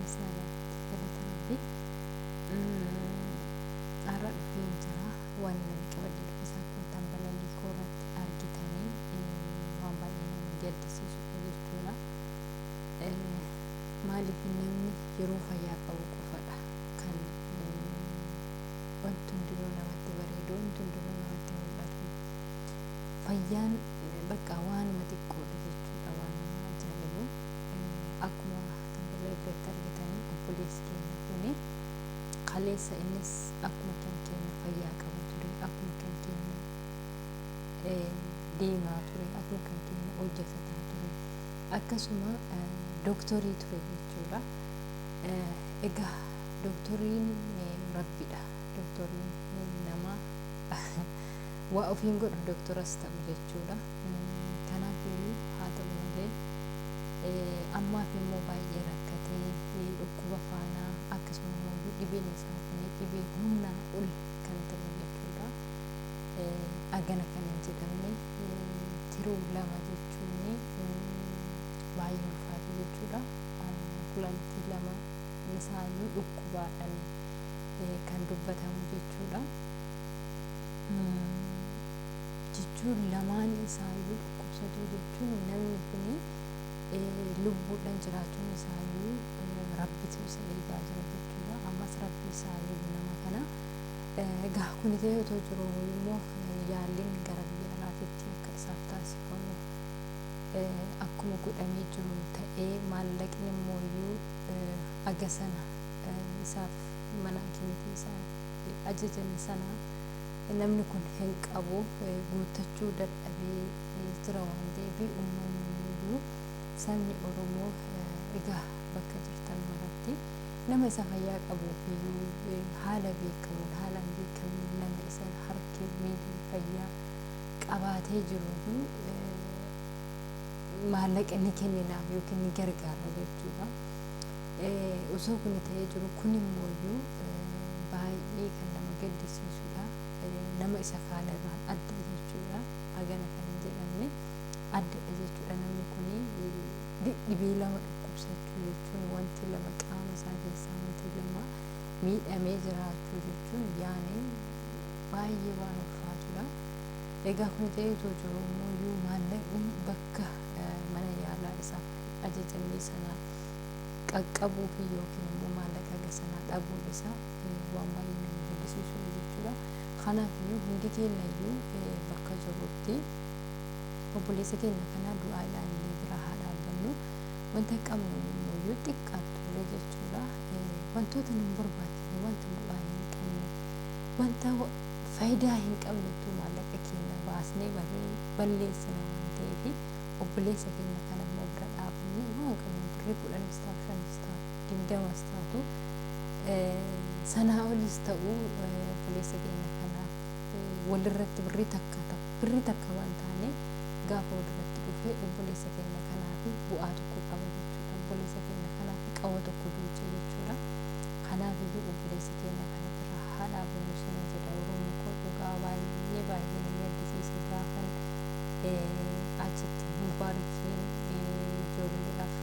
isaarratti galataratti har'a dhufeen jira waan namni qabadhe isaa kun tambalalii koorratti argitanii waan baay'ee nama gaddisiisudha jechuudha. Maaliif namni yeroo fayyaa qabu qofadha kan wanti hundinuu namatti bareedu, wanti hundinuu namatti mul'atu. Fayyaan bakka waanuma xiqqoodha jechuudha, waan nama ajaa'ibu. Akkuma tambalaa irratti argitanii obboleessi keenya kuni kaleessa innis akkuma keenya fayyaa qaba ture, akkuma keenya deemaa ture, akkuma keenya hojjetaa ture, akkasuma doktorii ture jechuudha. Egaa doktoriin rabbiidha. Doktoriin nama waa ofiin godhu doktoras ta'u jechuudha. Kanaafiyyuu haa ta'u malee ammaaf immoo baay'ee rakkatee dhukkuba faanaa akkasuma immoo dhibeen isaa kun dhibee humnaa ol kan ta'e jechuudha. Agana kan hin jedhamne tiruu lama jechuun baay'ee ulfaata jechuudha. Kulantii lama isaayyuu dhukkubaadhaan kan dubbatamu jechuudha. Jechuun lamaan isaayyuu dhukkubsatu jechuun namni kuni lubbuudhaan jiraachuun isaayyuu rabbitu isa eegaa jira jechuudha. Ammas rabbi isaayyuu nama kana egaa kun ta'ee otoo jiruu immoo yaalliin gara biyya alaatiitti akka isaaf taasifamu akkuma godhamee jiru ta'ee maallaqni immoo aga sana isaaf mana kimitii isaa ajajan sana namni kun hin qabu guuttachuu dadhabee jira waan ta'eef uummanni sabni Oromoo egaa bakka jirtan maratti nama isa fayyaa qabuuf haala beekamuun haalaan beekamuun nama isa harki miilli fayyaa qabaatee jiru maallaqa ni kenninaaf yookiin ni gargaara jechuudha. Osoo kun ta'ee jiru kun immoo baay'ee kan nama gaddisiisudha. Nama isa kaanirraan adda jechuudha. Agana kan hin jedhamne addadha jechuudha. Namni kun dhibee lama dhukkubsachuu jechuun wanti lama qaama isaa keessaa wanti lama miidhamee jiraachuu jechuun yaani baay'ee waan ulfaatudha. Egaa kun ta'ee otoo jiru immoo maallaqni bakka mana yaalaa isaa ajajamee sana qaqqabuu fi yookiin immoo maallaqa sanaa dhabuun isaa waan baay'ee nama gaddisiisudha jechuudha. Kanaafiyyuu hundi keenyayyuu bakka jirutti obboleessa keenya kana du'aa ilaallee bira haa dhaabbannu. Wanta qabnu immoo xiqqaattu jechuudha. Wantoota nama barbaachisa wanta bu'aa hin qabne wanta faayidaa hin qabnetu maallaqa keenya baasnee balleessina waan ta'eef obboleessa keenya kana immoo bira dhaabannee waan qabnu birrii 10 taatu 5 taatu 20 taatu sanaa olis ta'uu obboleessa keenya kanaaf walirratti birrii takka waan taane gaafa walirratti dhufee obboleessa keenya kanaaf bu'aa tokko qaba jechuudha. Obboleessa keenya kanaaf qawa tokko duuche jechuudha. Kanaafiyyuu obboleessa keenya kana bira haa dhaabbannu sana jedha Oromoo koo dhugaa baay'ee baay'ee nama gaddisiise gaafan achitti mubaarakiin ijoolleedhaaf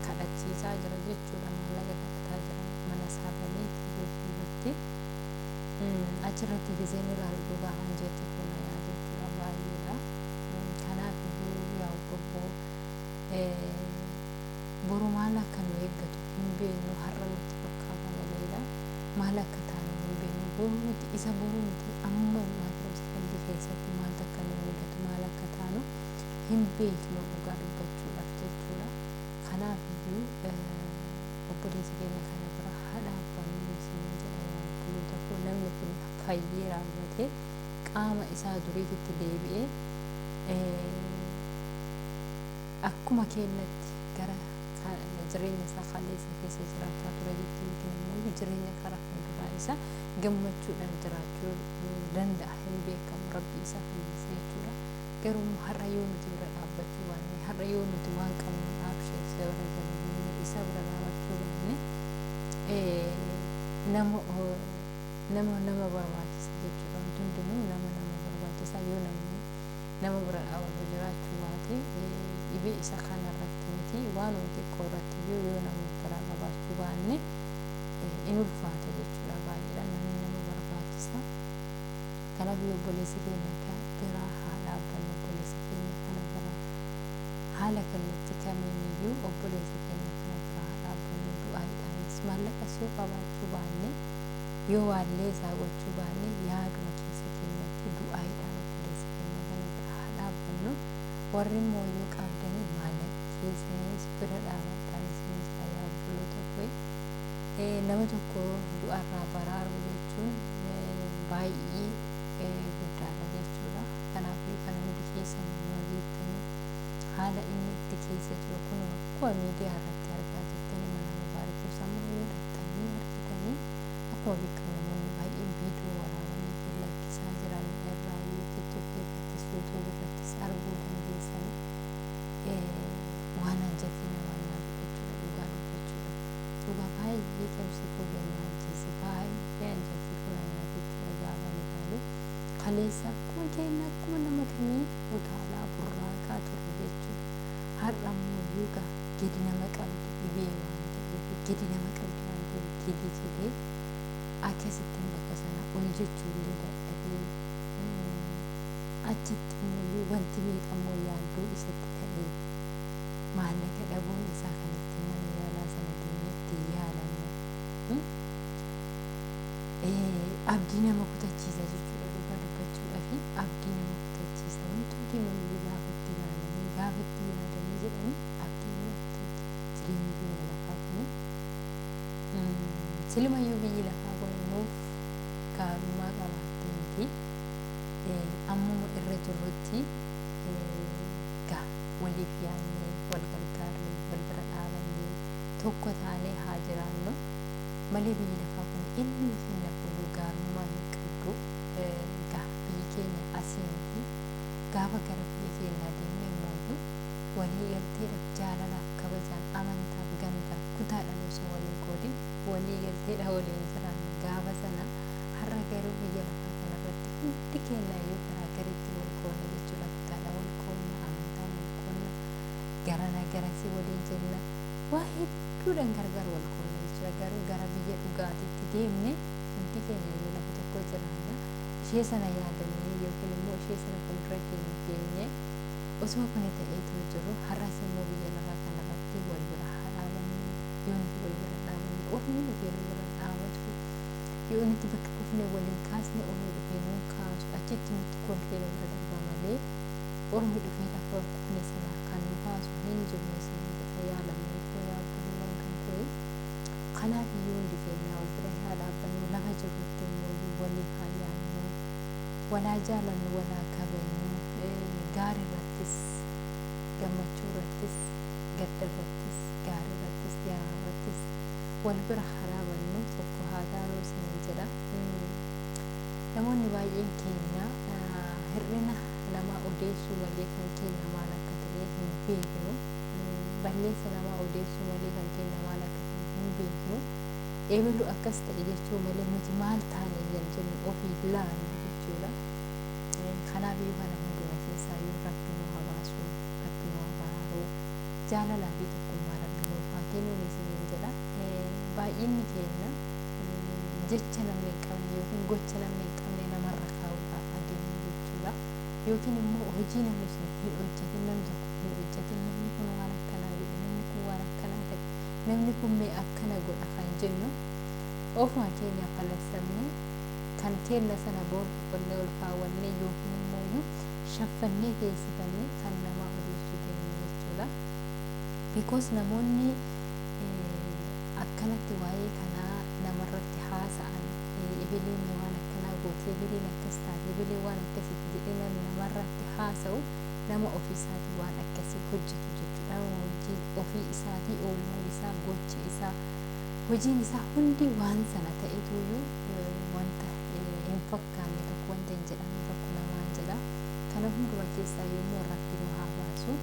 kadhachiisaa jira jechuudha. Maallaqa kadhataa jira mana saafamee irratti achirratti gizeen ilaalu dhugaa anjeetti kuna yaa jechuudha baay'eedha. Kanaafiyyuu yaa bobboo boru maal akka nu eeggatu hin beeknu har'a nutti fakkaata maleedha. Maal akka taane hin beeknu boru nuti isa boru nuti amma maatiroostalii keessatti maal akka nu mudatu maal akka taanu hin beeknu dhugaa dubbachuudhaaf jechuudha. Kanaafiyyuu obboleessi keenya kana bira haa dhaabbannu isin jedha biyyoota koo namni kun fayyee raawwatee qaama isaa duriitti deebi'ee akkuma keenyatti gara jireenya isaa kaleessa keessa jiraataa ture jechuun immoo jireenya karaa fuulduraa isaa gammachuudhaan jiraachuu danda'a hin beekamu rabbi isaa fayyisa jechuudha. Garuu har'a yoo nuti bira dhaabbachuu baanne har'a yoo nuti waan qabnu dhaabshee isa bira dhaabachuu baanne nama barbaachisa jechuudha. Wanti hundinuu nama barbaachisa yoo namni nama bira dhaabatu jiraachuu baate dhibee isa kanarratti miti waan xiqqoo irratti yoo nama bira qabaachuu qabaachuu baanne in ulfaata jechuudha baay'eedhaan namni nama barbaachisa. Kanaaf obboleessi keenya biraa haa dhaabbannu, obboleessi keenya kana biraa haala kallattii kamiiniyyuu obboleessi keenya kana biraa haa dhaabbannu. Du'aadhaanis maallaqa yoo qabaachuu baanne yoo waallee isaa gochuu baanne yaaduma keessa keenyatti du'aadhaan obboleessi keenya kana biraa haa dhaabbannu. Warri immoo yoo qabdanii maallaqa keessanis bira dhaabadhaa isinis yaa obboloota koo. Nama tokko du'arraa baraaru jechuun baay'ee guddaadha jechuudha. Kanaaf kan hundi keessan yoo beektanii haala inni itti keessa jiru kun akkuma miidiyaa irratti argaa jirtanii mana mubaarikuu sammuu yoo dhattanii argitanii akkuma beekamu namoonni baay'een viidiyoo waraabanii lakkisaa jiran irraa tiktookii irrattis yuutuubii irrattis arguu dandeessanii waan anjatti namaa nyaatu jechuudha. Dhugaa dubbachuudha. Dhugaa baay'ee qeemsi koo gammachiise baay'ee anjatti koo nyaatitti dhagaafame ilaalu kaleessa akkuma keenya akkuma nama kamii utaalaa burraaqaa ture jechuudha. Har'a immoo yuugaa gadi nama qabdi dhibee waan ta'eef gadi nama qabdi waan ta'eef gadi jedhee akkasittiin bakka sana ol jechuullee dadhabee achitti immoo wanti beekamoo yaaddoo isatti ta'ee maallaqa dhabuun isaa kan ittiin mana yaalaa sana deemee itti yaalamu abdii nama kutachiisa jechuudha. Dhugaa dubbachuudhaa fi abdii nama kutachiisa. Wanti hundiyyuu gaafatti ilaalanii gaafatti yaadanii jedhanii abdii nama kutachiisa. Jireenya biyya lafaa kun silimayyuu biyyi lafaa kun nuuf gaarummaa qabaattee miti ammuma irra jirrutti waliif yaadnee wal gargaarree wal bira dhaabannee tokko taanee haa jiraannu malee biyyi lafaa kun inni keenya kun gaarummaa hin qabdu. Biyyi keenya asii miti gaafa gara biyya keenyaa deemnee immoo walii galteedhaaf jaalalaaf kabajaan amantaaf gandaaf kutaadhaan osoo waliin qoodin walii galteedha waliin jiraanna. Gaafa sana har'a garuu biyya lafaa kanarratti hundi keenya yoo garaagaritti wal qoodna jechuudha. Kutaadha wal qoodna, amantaa wal qoodna, garana garasii waliin jenna waa hedduudhaan gargar wal qoodna jechuudha. Garuu gara biyya dhugaatiitti deemne hundi keenya yoo lafa tokko jiraanna ishee sana yaadannee yookiin immoo ishee sana fuuldura keenya keenye osoo kun ta'eetu jiru har'as immoo biyya lafaa kanarratti wal bira haa dhaabannu. Yoo nuti wal bira dhaabannu ormi dhufee nu bira dhaabatu, yoo nuti bakka kufnee waliin kaasne ormi dhufee nu kaasu achitti nuti kolfee nu bira darba malee ormi dhufee lafa kufne sana kan nu kaasu hin jiru. Isin yaalamne koo yaabbannoon kan ta'e kanaaf iyyuu hundi keenya wal bira haa dhaabbannu. Lafa jirrutti immoo waliin haa yaadnu, walaa jaalannu, walaa kabajnu. Gaarii irrattis gammachuu irrattis gadda irrattis gaarii irrattis yaraa irrattis wal bira haa dhaabannu. Tokko haa taanuu isin jedha. Namoonni baay'een keenya hir'ina namaa odeessuu malee kan keenya maal akka ta'e hin beeknu. Balleessa namaa odeessuu malee kan keenya maal akka ta'e hin beeknu. Eebilu akkas ta'e jechuu malee nuti maal taane hin jennu ofii ilaallu jechuudha. Kanaaf iyyuu kana hundumaa keessaa yoo rakkoo habaasu rakkoo habaaruu jaalalaa fi tokkummaa rakkoo haa kennuun isiniin jedha. Baay'inni keenya jecha namni hin qabne yookiin gocha namni hin qabne namarra kaa'uudhaaf adeemu jechuudha. Yookiin immoo hojii namni sun hin hojjetin namni tokko hin hojjetin namni kun waan akkanaa jedhe namni kun waan akkanaa ta'e namni kun mee akkana godha kan jennu ofuma keenya falassamne kan kenna sana booda qollee ol kaawwannee yookiin immoo shaffannee geessifannee kan namaa odeessuu deemnu jechuudha. Because namoonni akkanatti waa'ee kanaa namarratti haasa'an ebiliin waan akkanaa goote ebiliin akkas taate ebiliin waan akkasitti jedhee namni namarratti haasa'u nama ofii isaatii waan akkasii hojjetu jechuudha. Hojii ofii isaatii oolmaan isaa gochi isaa hojiin isaa hundi waan sana ta'etuyyuu wanta hin fakkaanne tokko wanta hin jedhamne tokko namaan jedha. Kana hundumaa keessaa yommuu rakkoo haa baasu.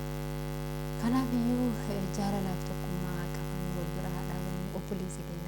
Kanaaf iyyuu jaalalaaf tokkummaa qaban wal bira haa dhaabannu obboleessi keenya.